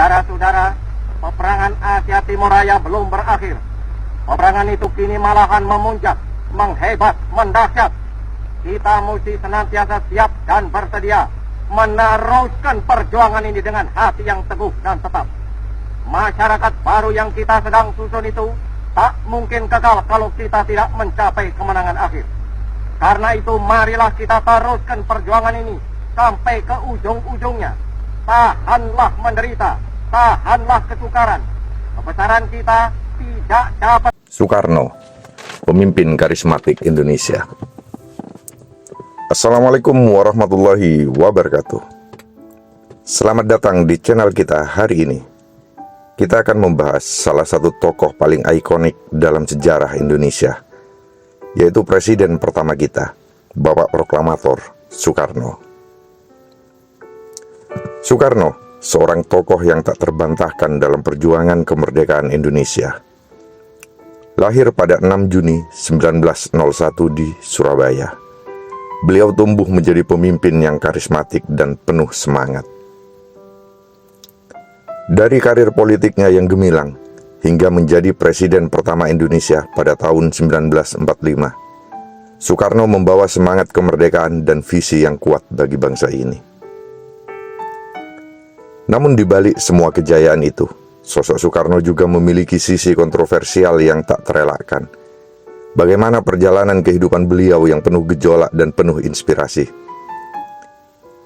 Saudara-saudara, peperangan Asia Timur Raya belum berakhir. Peperangan itu kini malahan memuncak, menghebat, mendahsyat. Kita mesti senantiasa siap dan bersedia meneruskan perjuangan ini dengan hati yang teguh dan tetap. Masyarakat baru yang kita sedang susun itu tak mungkin kekal kalau kita tidak mencapai kemenangan akhir. Karena itu marilah kita teruskan perjuangan ini sampai ke ujung-ujungnya. Tahanlah menderita, tahanlah kesukaran. Kebesaran kita tidak dapat. Soekarno, pemimpin karismatik Indonesia. Assalamualaikum warahmatullahi wabarakatuh. Selamat datang di channel kita hari ini. Kita akan membahas salah satu tokoh paling ikonik dalam sejarah Indonesia, yaitu presiden pertama kita, Bapak Proklamator Soekarno. Soekarno, seorang tokoh yang tak terbantahkan dalam perjuangan kemerdekaan Indonesia. Lahir pada 6 Juni 1901 di Surabaya. Beliau tumbuh menjadi pemimpin yang karismatik dan penuh semangat. Dari karir politiknya yang gemilang hingga menjadi presiden pertama Indonesia pada tahun 1945, Soekarno membawa semangat kemerdekaan dan visi yang kuat bagi bangsa ini. Namun di balik semua kejayaan itu, sosok Soekarno juga memiliki sisi kontroversial yang tak terelakkan. Bagaimana perjalanan kehidupan beliau yang penuh gejolak dan penuh inspirasi?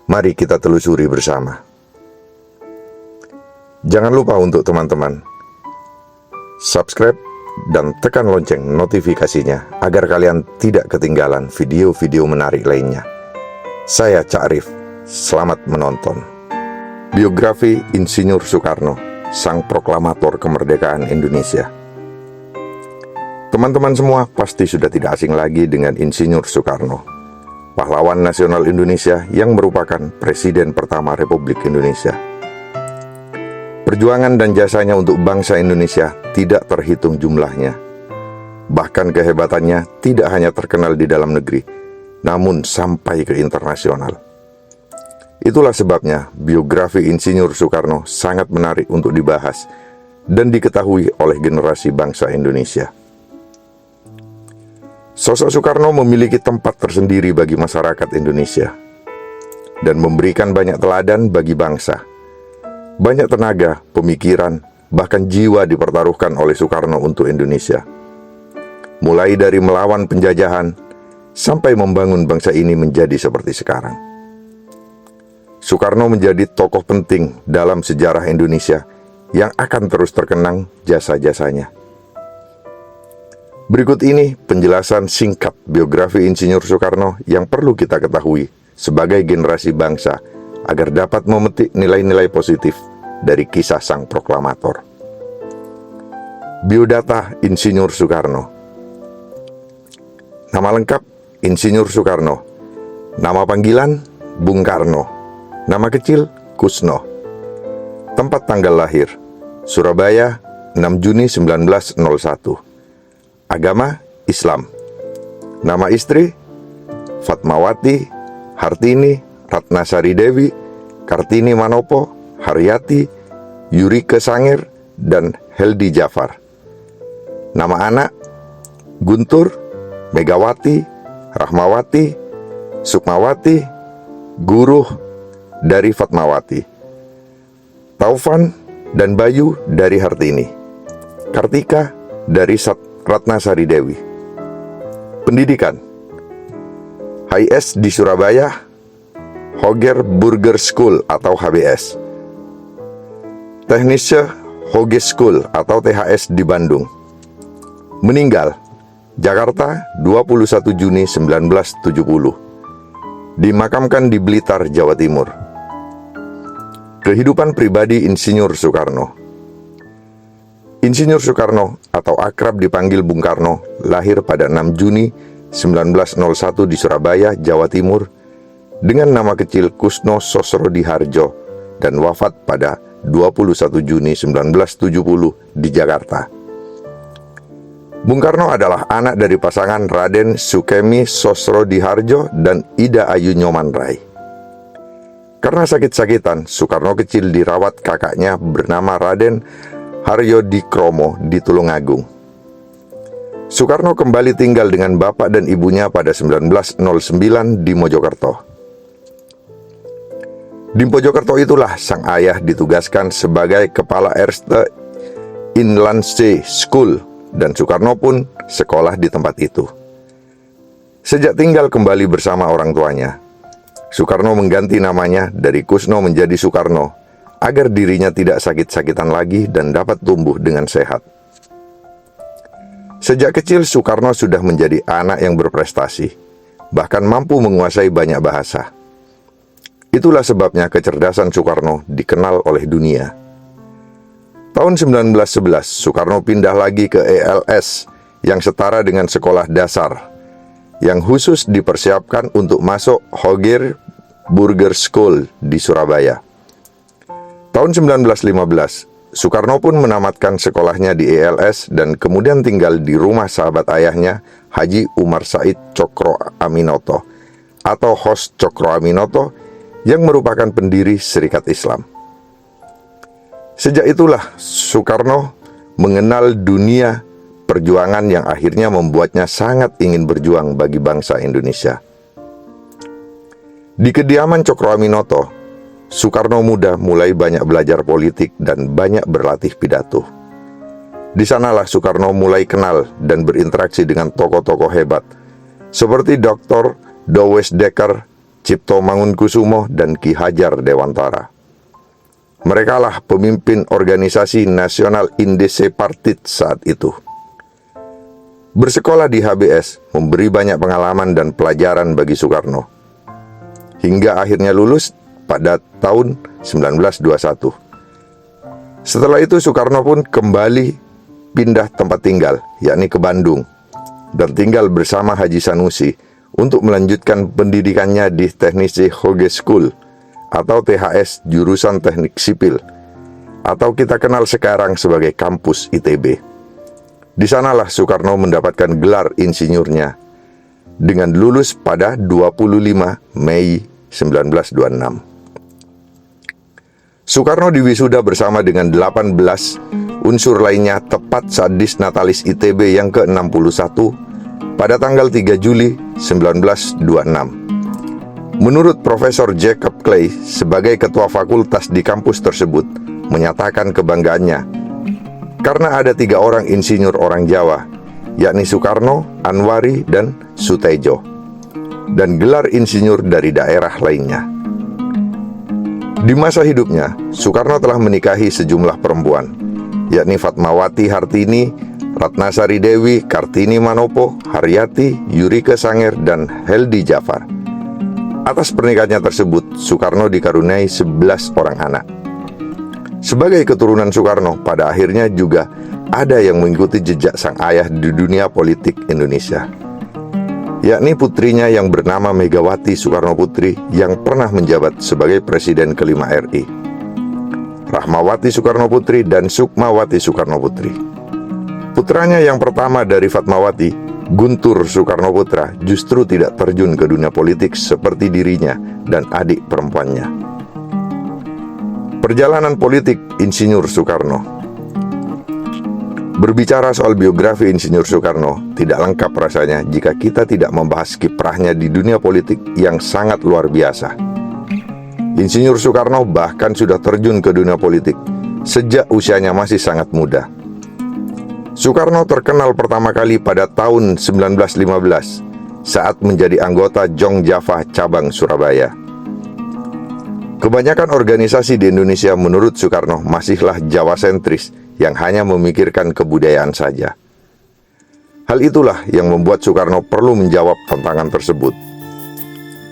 Mari kita telusuri bersama. Jangan lupa untuk teman-teman subscribe dan tekan lonceng notifikasinya agar kalian tidak ketinggalan video-video menarik lainnya. Saya Cak Arif, selamat menonton. Biografi Insinyur Soekarno, sang proklamator kemerdekaan Indonesia. Teman-teman semua pasti sudah tidak asing lagi dengan Insinyur Soekarno, pahlawan nasional Indonesia yang merupakan presiden pertama Republik Indonesia. Perjuangan dan jasanya untuk bangsa Indonesia tidak terhitung jumlahnya. Bahkan kehebatannya tidak hanya terkenal di dalam negeri, namun sampai ke internasional. Itulah sebabnya biografi Insinyur Soekarno sangat menarik untuk dibahas dan diketahui oleh generasi bangsa Indonesia. Sosok Soekarno memiliki tempat tersendiri bagi masyarakat Indonesia dan memberikan banyak teladan bagi bangsa. Banyak tenaga, pemikiran, bahkan jiwa dipertaruhkan oleh Soekarno untuk Indonesia. Mulai dari melawan penjajahan sampai membangun bangsa ini menjadi seperti sekarang. Soekarno menjadi tokoh penting dalam sejarah Indonesia yang akan terus terkenang jasa-jasanya. Berikut ini penjelasan singkat biografi Insinyur Soekarno yang perlu kita ketahui sebagai generasi bangsa agar dapat memetik nilai-nilai positif dari kisah sang proklamator. Biodata Insinyur Soekarno. Nama lengkap Insinyur Soekarno. Nama panggilan Bung Karno. Nama kecil Kusno. Tempat tanggal lahir Surabaya 6 Juni 1901. Agama Islam. Nama istri Fatmawati, Hartini, Ratnasari Dewi, Kartini Manopo, Haryati, Yurike Sangir, dan Heldi Jafar. Nama anak Guntur, Megawati, Rahmawati, Sukmawati, Guruh dari Fatmawati, Taufan dan Bayu dari Hartini, Kartika dari Ratnasari Dewi. Pendidikan HIS di Surabaya, Hoger Burger School atau HBS, Technische Hogeschool atau THS di Bandung. Meninggal Jakarta 21 Juni 1970. Dimakamkan di Blitar, Jawa Timur. Kehidupan pribadi Insinyur Soekarno. Insinyur Soekarno atau akrab dipanggil Bung Karno lahir pada 6 Juni 1901 di Surabaya, Jawa Timur dengan nama kecil Kusno Sosrodiharjo dan wafat pada 21 Juni 1970 di Jakarta. Bung Karno adalah anak dari pasangan Raden Sukemi Sosrodiharjo dan Ida Ayu Nyoman Rai. Karena sakit-sakitan, Soekarno kecil dirawat kakaknya bernama Raden Haryodikromo di Tulungagung. Soekarno kembali tinggal dengan bapak dan ibunya pada 1909 di Mojokerto. Di Mojokerto itulah sang ayah ditugaskan sebagai kepala Erste Inlandse School dan Soekarno pun sekolah di tempat itu. Sejak tinggal kembali bersama orang tuanya, Soekarno mengganti namanya dari Kusno menjadi Soekarno agar dirinya tidak sakit-sakitan lagi dan dapat tumbuh dengan sehat. Sejak kecil Soekarno sudah menjadi anak yang berprestasi, bahkan mampu menguasai banyak bahasa. Itulah sebabnya kecerdasan Soekarno dikenal oleh dunia. Tahun 1911, Soekarno pindah lagi ke ELS yang setara dengan sekolah dasar, yang khusus dipersiapkan untuk masuk Hoger Burger School di Surabaya. Tahun 1915, Soekarno pun menamatkan sekolahnya di ELS dan kemudian tinggal di rumah sahabat ayahnya, Haji Umar Said Cokro Aminoto atau Hos Cokro Aminoto, yang merupakan pendiri Serikat Islam. Sejak itulah Soekarno mengenal dunia perjuangan yang akhirnya membuatnya sangat ingin berjuang bagi bangsa Indonesia. Di kediaman Cokro Aminoto, Soekarno muda mulai banyak belajar politik dan banyak berlatih pidato. Di sanalah Soekarno mulai kenal dan berinteraksi dengan tokoh-tokoh hebat seperti Dr. Dowes Dekker, Cipto Mangunkusumo, dan Ki Hajar Dewantara. Merekalah pemimpin organisasi nasional Indese Partit saat itu. Bersekolah di HBS memberi banyak pengalaman dan pelajaran bagi Soekarno, hingga akhirnya lulus pada tahun 1921. Setelah itu Soekarno pun kembali pindah tempat tinggal, yakni ke Bandung, dan tinggal bersama Haji Sanusi untuk melanjutkan pendidikannya di Teknisi Hoge School atau THS jurusan Teknik Sipil, atau kita kenal sekarang sebagai kampus ITB. Di sanalah Soekarno mendapatkan gelar insinyurnya dengan lulus pada 25 Mei 1926. Soekarno diwisuda bersama dengan 18 unsur lainnya tepat saat Disnatalis ITB yang ke-61 pada tanggal 3 Juli 1926. Menurut Profesor Jacob Clay sebagai ketua fakultas di kampus tersebut menyatakan kebanggaannya karena ada 3 orang insinyur orang Jawa, yakni Soekarno, Anwari, dan Sutejo, dan gelar insinyur dari daerah lainnya. Di masa hidupnya, Soekarno telah menikahi sejumlah perempuan, yakni Fatmawati Hartini, Ratnasari Dewi, Kartini Manopo, Haryati, Yurike Sanger, dan Heldi Jafar. Atas pernikahannya tersebut, Soekarno dikaruniai 11 orang anak. Sebagai keturunan Soekarno, pada akhirnya juga ada yang mengikuti jejak sang ayah di dunia politik Indonesia, yakni putrinya yang bernama Megawati Soekarno Putri yang pernah menjabat sebagai Presiden kelima RI, Rahmawati Soekarno Putri, dan Sukmawati Soekarno Putri. Putranya yang pertama dari Fatmawati, Guntur Soekarno Putra, justru tidak terjun ke dunia politik seperti dirinya dan adik perempuannya. Perjalanan politik Insinyur Soekarno. Berbicara soal biografi Insinyur Soekarno tidak lengkap rasanya jika kita tidak membahas kiprahnya di dunia politik yang sangat luar biasa. Insinyur Soekarno bahkan sudah terjun ke dunia politik sejak usianya masih sangat muda. Soekarno terkenal pertama kali pada tahun 1915 saat menjadi anggota Jong Java cabang Surabaya. Kebanyakan organisasi di Indonesia menurut Soekarno masihlah Jawa sentris yang hanya memikirkan kebudayaan saja. Hal itulah yang membuat Soekarno perlu menjawab tantangan tersebut.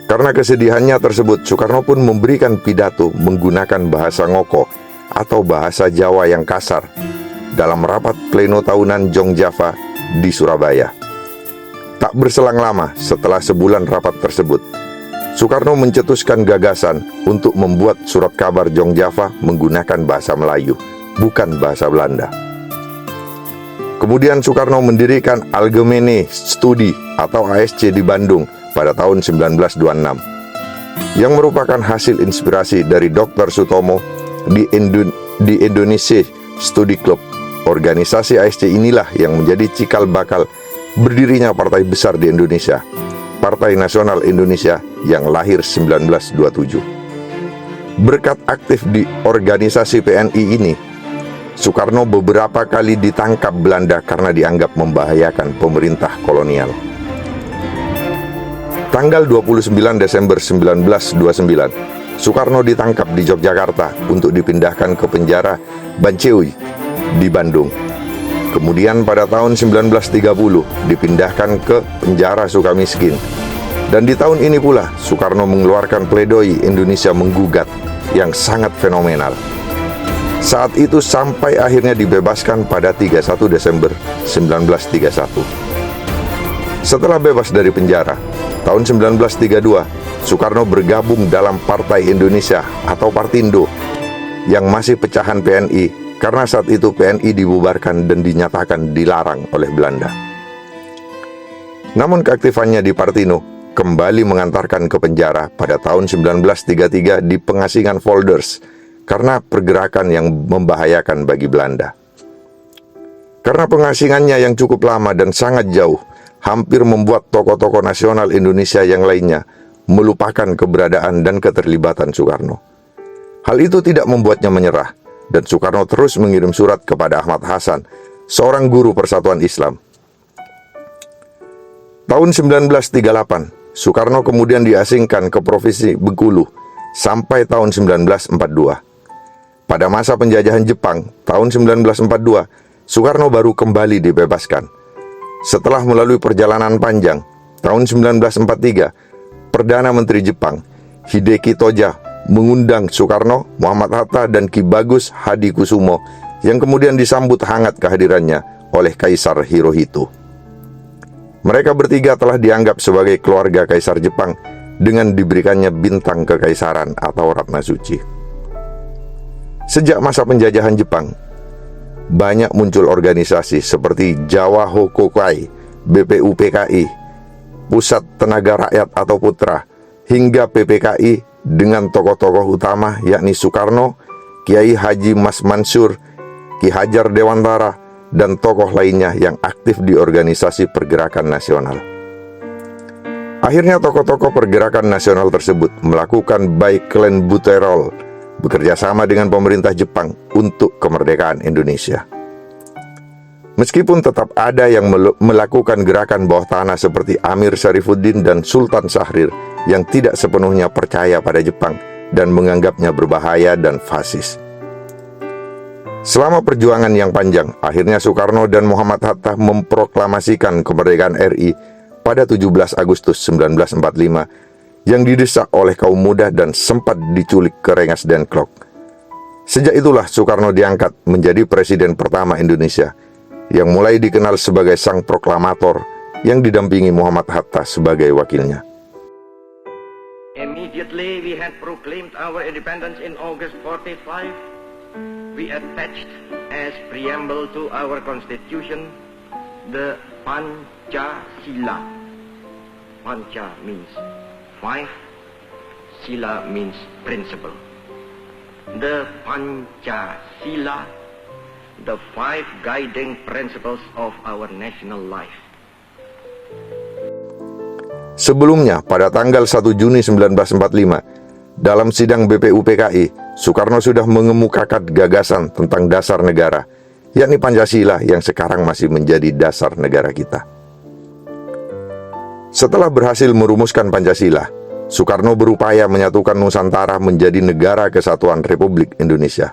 Karena kesedihannya tersebut, Soekarno pun memberikan pidato menggunakan bahasa ngoko atau bahasa Jawa yang kasar dalam rapat pleno tahunan Jong Java di Surabaya. Tak berselang lama setelah sebulan rapat tersebut, Soekarno mencetuskan gagasan untuk membuat surat kabar Jong Java menggunakan bahasa Melayu, bukan bahasa Belanda. Kemudian Soekarno mendirikan Algemene Studi atau ASC di Bandung pada tahun 1926. yang merupakan hasil inspirasi dari Dr. Sutomo di Indonesia Study Club. Organisasi ASC inilah yang menjadi cikal bakal berdirinya partai besar di Indonesia, Partai Nasional Indonesia yang lahir 1927. Berkat aktif di organisasi PNI ini, Soekarno beberapa kali ditangkap Belanda karena dianggap membahayakan pemerintah kolonial. Tanggal 29 Desember 1929, Soekarno ditangkap di Yogyakarta untuk dipindahkan ke penjara Banceui di Bandung. Kemudian pada tahun 1930 dipindahkan ke penjara Sukamiskin. Dan di tahun ini pula Soekarno mengeluarkan pledoi Indonesia menggugat yang sangat fenomenal. Saat itu sampai akhirnya dibebaskan pada 31 Desember 1931. Setelah bebas dari penjara, tahun 1932, Soekarno bergabung dalam Partai Indonesia atau Partindo yang masih pecahan PNI karena saat itu PNI dibubarkan dan dinyatakan dilarang oleh Belanda. Namun keaktifannya di Partindo kembali mengantarkan ke penjara pada tahun 1933 di pengasingan Volders karena pergerakan yang membahayakan bagi Belanda. Karena pengasingannya yang cukup lama dan sangat jauh, hampir membuat tokoh-tokoh nasional Indonesia yang lainnya melupakan keberadaan dan keterlibatan Soekarno. Hal itu tidak membuatnya menyerah, dan Soekarno terus mengirim surat kepada Ahmad Hasan, seorang guru Persatuan Islam. Tahun 1938, Soekarno kemudian diasingkan ke Provinsi Bengkulu sampai tahun 1942. Pada masa penjajahan Jepang, tahun 1942, Soekarno baru kembali dibebaskan. Setelah melalui perjalanan panjang, tahun 1943, Perdana Menteri Jepang, Hideki Toja, mengundang Soekarno, Muhammad Hatta, dan Ki Bagus Hadikusumo yang kemudian disambut hangat kehadirannya oleh Kaisar Hirohito. Mereka bertiga telah dianggap sebagai keluarga Kaisar Jepang dengan diberikannya bintang kekaisaran atau Ratna Suci. Sejak masa penjajahan Jepang, banyak muncul organisasi seperti Jawa Hokokai, BPUPKI, Pusat Tenaga Rakyat atau Putra, hingga PPKI dengan tokoh-tokoh utama yakni Soekarno, Kiai Haji Mas Mansur, Ki Hajar Dewantara, dan tokoh lainnya yang aktif di organisasi pergerakan nasional. Akhirnya tokoh-tokoh pergerakan nasional tersebut melakukan Baiklen Buterol, bekerja sama dengan pemerintah Jepang untuk kemerdekaan Indonesia. Meskipun tetap ada yang melakukan gerakan bawah tanah seperti Amir Syarifuddin dan Sultan Syahrir yang tidak sepenuhnya percaya pada Jepang dan menganggapnya berbahaya dan fasis. Selama perjuangan yang panjang, akhirnya Soekarno dan Muhammad Hatta memproklamasikan kemerdekaan RI pada 17 Agustus 1945 yang didesak oleh kaum muda dan sempat diculik ke Rengas Dengklok. Sejak itulah Soekarno diangkat menjadi presiden pertama Indonesia yang mulai dikenal sebagai sang proklamator yang didampingi Muhammad Hatta sebagai wakilnya. Immediately we had proclaimed our independence in August 45. We attached as preamble to our constitution the Pancasila. Panca means five, Sila means principle. The Pancasila, the five guiding principles of our national life. Sebelumnya, pada tanggal 1 Juni 1945, dalam sidang BPUPKI, Soekarno sudah mengemukakan gagasan tentang dasar negara, yakni Pancasila yang sekarang masih menjadi dasar negara kita. Setelah berhasil merumuskan Pancasila, Soekarno berupaya menyatukan Nusantara menjadi negara kesatuan Republik Indonesia.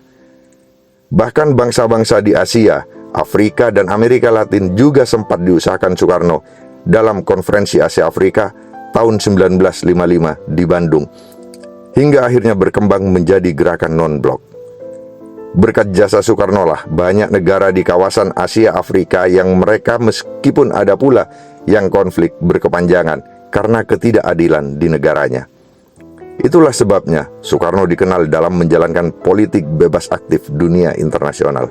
Bahkan bangsa-bangsa di Asia, Afrika, dan Amerika Latin juga sempat diusahakan Soekarno dalam Konferensi Asia Afrika tahun 1955 di Bandung, hingga akhirnya berkembang menjadi gerakan non-blok. Berkat jasa Soekarno lah banyak negara di kawasan Asia Afrika yang mereka meskipun ada pula yang konflik berkepanjangan karena ketidakadilan di negaranya. Itulah sebabnya Soekarno dikenal dalam menjalankan politik bebas aktif dunia internasional.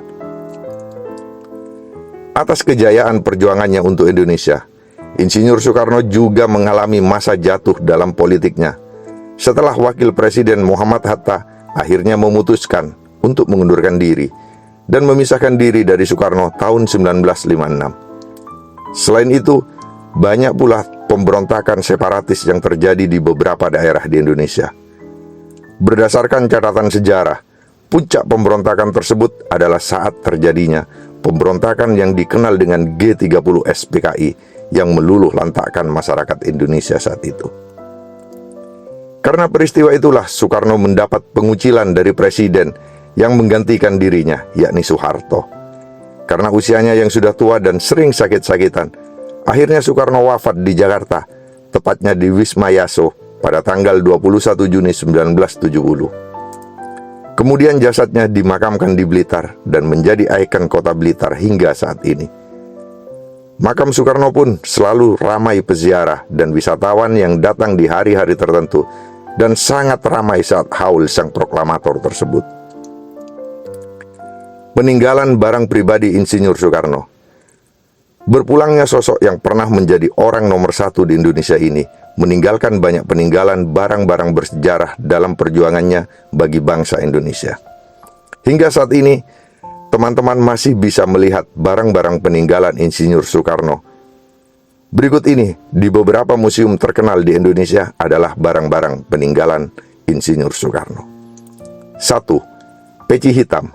Atas kejayaan perjuangannya untuk Indonesia, Insinyur Soekarno juga mengalami masa jatuh dalam politiknya. setelah Wakil Presiden Muhammad Hatta akhirnya memutuskan untuk mengundurkan diri dan memisahkan diri dari Soekarno tahun 1956. Selain itu, banyak pula pemberontakan separatis yang terjadi di beberapa daerah di Indonesia. Berdasarkan catatan sejarah, puncak pemberontakan tersebut adalah saat terjadinya pemberontakan yang dikenal dengan G30 SPKI yang meluluh lantakkan masyarakat Indonesia saat itu. Karena peristiwa itulah Soekarno mendapat pengucilan dari presiden yang menggantikan dirinya, yakni Soeharto. Karena usianya yang sudah tua dan sering sakit-sakitan, akhirnya Soekarno wafat di Jakarta, tepatnya di Wisma Yaso pada tanggal 21 Juni 1970. Kemudian jasadnya dimakamkan di Blitar dan menjadi ikon kota Blitar hingga saat ini. Makam Soekarno pun selalu ramai peziarah dan wisatawan yang datang di hari-hari tertentu dan sangat ramai saat haul sang proklamator tersebut. Peninggalan barang pribadi Insinyur Soekarno. Berpulangnya sosok yang pernah menjadi orang nomor satu di Indonesia ini meninggalkan banyak peninggalan barang-barang bersejarah dalam perjuangannya bagi bangsa Indonesia. Hingga saat ini, teman-teman masih bisa melihat barang-barang peninggalan Insinyur Soekarno. Berikut ini, di beberapa museum terkenal di Indonesia adalah barang-barang peninggalan Insinyur Soekarno. 1. Peci hitam.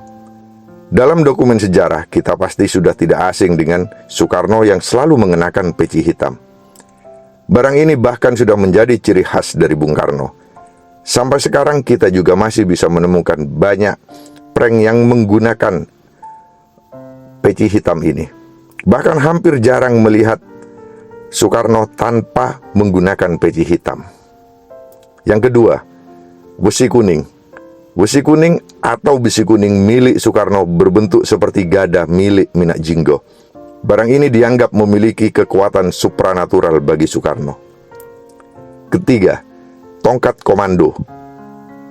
Dalam dokumen sejarah, kita pasti sudah tidak asing dengan Soekarno yang selalu mengenakan peci hitam. Barang ini bahkan sudah menjadi ciri khas dari Bung Karno. Sampai sekarang kita juga masih bisa menemukan banyak prank yang menggunakan peci hitam ini. Bahkan hampir jarang melihat Soekarno tanpa menggunakan peci hitam. Yang kedua, besi kuning. Besi kuning atau besi kuning milik Soekarno berbentuk seperti gada milik Minak Jinggo. Barang ini dianggap memiliki kekuatan supranatural bagi Soekarno. Ketiga, tongkat komando.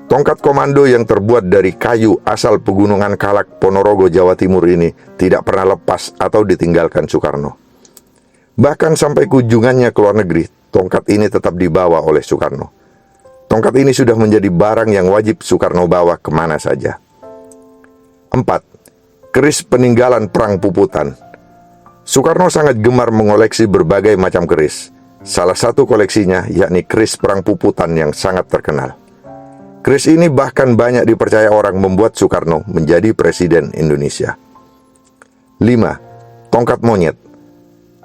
Tongkat komando yang terbuat dari kayu asal pegunungan Kalak, Ponorogo, Jawa Timur ini tidak pernah lepas atau ditinggalkan Soekarno. Bahkan sampai kunjungannya ke luar negeri, tongkat ini tetap dibawa oleh Soekarno. Tongkat ini sudah menjadi barang yang wajib Soekarno bawa kemana saja. 4. Keris peninggalan Perang Puputan. Soekarno sangat gemar mengoleksi berbagai macam keris. Salah satu koleksinya yakni keris Perang Puputan yang sangat terkenal. Keris ini bahkan banyak dipercaya orang membuat Soekarno menjadi Presiden Indonesia. 5. Tongkat monyet.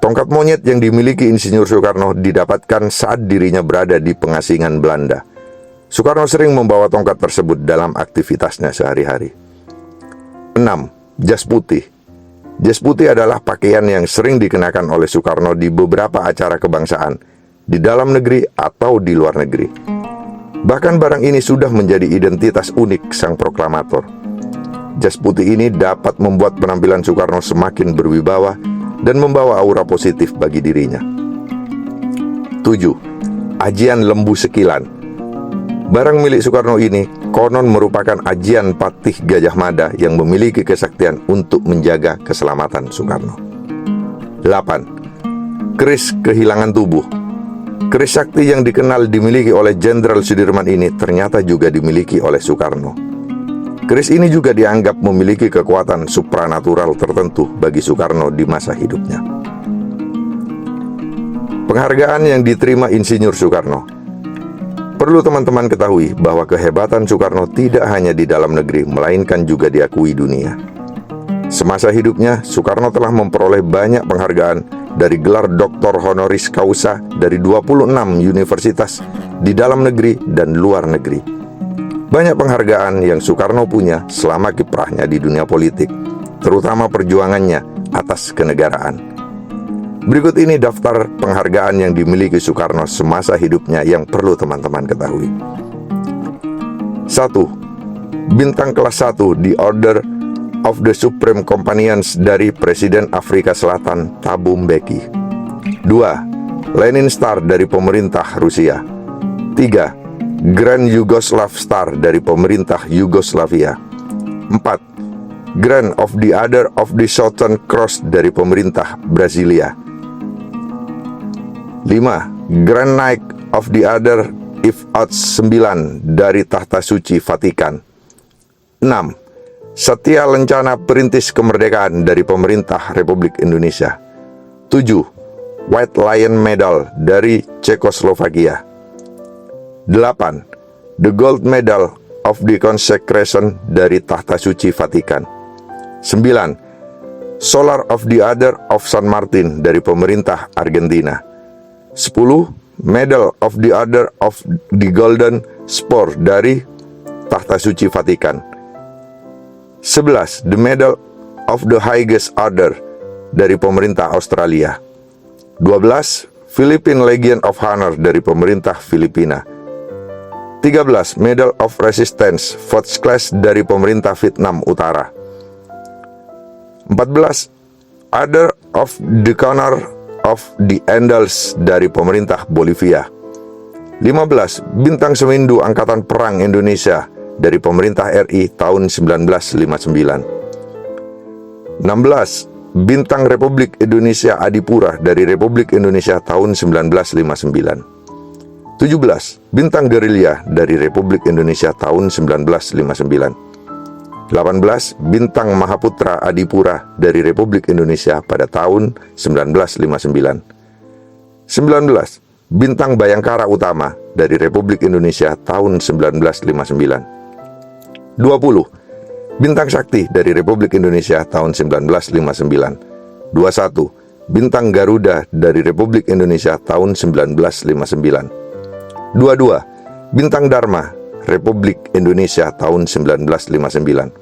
Tongkat monyet yang dimiliki Insinyur Soekarno didapatkan saat dirinya berada di pengasingan Belanda. Soekarno sering membawa tongkat tersebut dalam aktivitasnya sehari-hari. 6. Jas putih. Jas putih adalah pakaian yang sering dikenakan oleh Soekarno di beberapa acara kebangsaan, di dalam negeri atau di luar negeri. Bahkan barang ini sudah menjadi identitas unik sang proklamator. Jas putih ini dapat membuat penampilan Soekarno semakin berwibawa dan membawa aura positif bagi dirinya. 7. Ajian lembu sekilan. Barang milik Soekarno ini konon merupakan ajian Patih Gajah Mada yang memiliki kesaktian untuk menjaga keselamatan Soekarno. 8. Keris kehilangan tubuh. Keris sakti yang dikenal dimiliki oleh Jenderal Sudirman ini ternyata juga dimiliki oleh Soekarno. Keris ini juga dianggap memiliki kekuatan supranatural tertentu bagi Soekarno di masa hidupnya. Penghargaan yang diterima Insinyur Soekarno. Perlu teman-teman ketahui bahwa kehebatan Soekarno tidak hanya di dalam negeri, melainkan juga diakui dunia. Semasa hidupnya, Soekarno telah memperoleh banyak penghargaan dari gelar Doktor Honoris Causa dari 26 universitas di dalam negeri dan luar negeri. Banyak penghargaan yang Soekarno punya selama kiprahnya di dunia politik, terutama perjuangannya atas kenegaraan. Berikut ini daftar penghargaan yang dimiliki Soekarno semasa hidupnya yang perlu teman-teman ketahui. 1. Bintang kelas 1 di Order of the Supreme Companions dari Presiden Afrika Selatan Thabo Mbeki. 2. Lenin Star dari pemerintah Rusia. 3. Grand Yugoslav Star dari pemerintah Yugoslavia. 4. Grand of the Order of the Southern Cross dari pemerintah Brasilia. 5. Grand Knight of the Order Ifat 9 dari Tahta Suci Vatikan. 6. Setia Lencana Perintis Kemerdekaan dari Pemerintah Republik Indonesia. 7. White Lion Medal dari Cekoslovakia. 8. The Gold Medal of the Consecration dari Tahta Suci Vatikan. 9. Solar of the Order of San Martin dari Pemerintah Argentina. 10. Medal of the Order of the Golden Spur dari Tahta Suci Vatikan. 11. The Medal of the Highest Order dari Pemerintah Australia. 12. Philippine Legion of Honor dari Pemerintah Filipina. 13. Medal of Resistance First Class dari Pemerintah Vietnam Utara. 14. Order of the Honor of the Andes dari Pemerintah Bolivia. 15. Bintang Semindu Angkatan Perang Indonesia dari Pemerintah RI tahun 1959. 16. Bintang Republik Indonesia Adipura dari Republik Indonesia tahun 1959. 17. Bintang Gerilya dari Republik Indonesia tahun 1959. 18. Bintang Mahaputra Adipura dari Republik Indonesia pada tahun 1959. 19. Bintang Bayangkara Utama dari Republik Indonesia tahun 1959. 20. Bintang Sakti dari Republik Indonesia tahun 1959. 21. Bintang Garuda dari Republik Indonesia tahun 1959. 22. Bintang Dharma Republik Indonesia tahun 1959.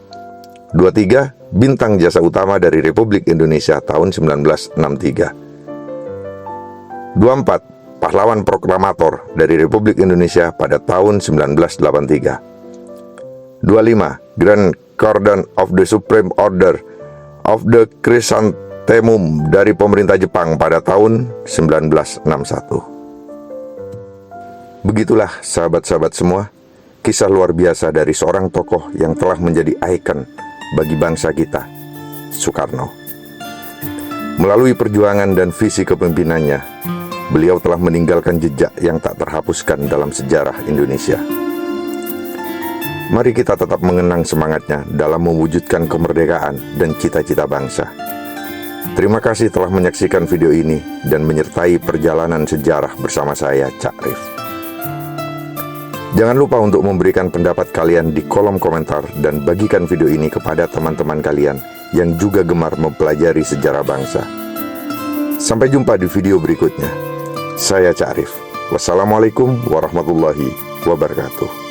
23. Bintang Jasa Utama dari Republik Indonesia tahun 1963. 24. Pahlawan Proklamator dari Republik Indonesia pada tahun 1983. 25. Grand Cordon of the Supreme Order of the Chrysanthemum dari pemerintah Jepang pada tahun 1961. Begitulah sahabat-sahabat semua, kisah luar biasa dari seorang tokoh yang telah menjadi ikon bagi bangsa kita, Soekarno. Melalui perjuangan dan visi kepemimpinannya, beliau telah meninggalkan jejak yang tak terhapuskan dalam sejarah Indonesia. Mari kita tetap mengenang semangatnya dalam mewujudkan kemerdekaan dan cita-cita bangsa. Terima kasih telah menyaksikan video ini dan menyertai perjalanan sejarah bersama saya, Cak Rif. Jangan lupa untuk memberikan pendapat kalian di kolom komentar dan bagikan video ini kepada teman-teman kalian yang juga gemar mempelajari sejarah bangsa. Sampai jumpa di video berikutnya. Saya Cak Rif. Wassalamualaikum warahmatullahi wabarakatuh.